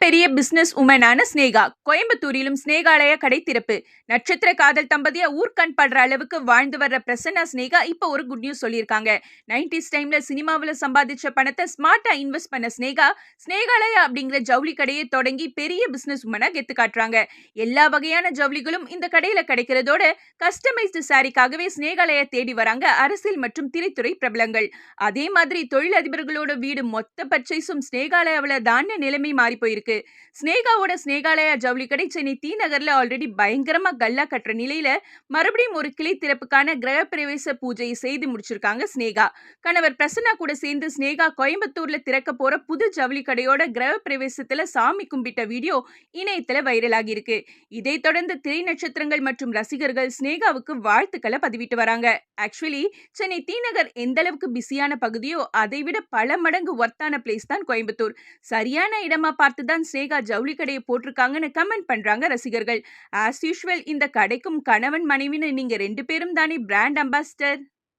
மிகப்பெரிய பிசினஸ் உமனான ஸ்னேகா கோயம்புத்தூரிலும் ஸ்னேகாலயா கடை திறப்பு. நட்சத்திர காதல் தம்பதியா ஊர்கண் படுற அளவுக்கு வாழ்ந்து வர்ற பிரசன்னா ஸ்னேகா இப்ப ஒரு குட் நியூஸ் சொல்லியிருக்காங்க. 90s டைம்ல சினிமாவில் சம்பாதிச்ச பணத்தை ஸ்மார்ட்டா இன்வெஸ்ட் பண்ண ஸ்னேகா ஸ்னேகாலயா அப்படிங்கிற ஜவுளி கடையை தொடங்கி பெரிய பிசினஸ் உமனா கெத்து காட்டுறாங்க. எல்லா வகையான ஜவுளிகளும் இந்த கடையில கிடைக்கிறதோட கஸ்டமைஸ்டு சாரிக்காகவே ஸ்னேகாலயா தேடி வராங்க அரசியல் மற்றும் திரைத்துறை பிரபலங்கள். அதே மாதிரி தொழிலதிபர்களோட வீடு மொத்த பர்ச்சேஸும் ஸ்னேகாலயாவில் தான நிலைமை மாறி போயிருக்கு. ஸ்னேகாவோட ஸ்னேகாலயா ஜவுளி கடை சென்னை தி நகர்ல ஆல்ரெடி பயங்கரமா கல்லா கட்டுற நிலையில மறுபடியும் ஒரு கிளை திறப்புக்கான கிரகப்பிரவேச பூஜையை செய்து முடிச்சிருக்காங்க ஸ்னேகா. கணவர் பிரசன்னா கூட சேர்ந்து ஸ்னேகா கோயம்புத்தூர்ல திறக்க போற புது ஜவுளி கடையோட கிரகப்பிரவேசத்துல சாமி கும்பிட்ட வீடியோ இணையத்துல வைரல் ஆகியிருக்கு. இதை தொடர்ந்து திரை நட்சத்திரங்கள் மற்றும் ரசிகர்கள் ஸ்னேகாவுக்கு வாழ்த்துக்களை பதிவிட்டு வராங்க. ஆக்சுவலி சென்னை தி நகர் எந்த அளவுக்கு பிஸியான பகுதியோ அதை விட பல மடங்கு ஒர்த்தான பிளேஸ் தான் கோயம்புத்தூர். சரியான இடமா பார்த்து தான் ஸ்னேகா ஜவுளி கடையை போட்டிருக்காங்கன்னு கமெண்ட் பண்றாங்க ரசிகர்கள். ஆஸ் யூஷுவல் இந்த கடைக்கும் கணவன் மனைவின்னு நீங்க 2 பேரும் தானே பிராண்ட் அம்பாசிடர்.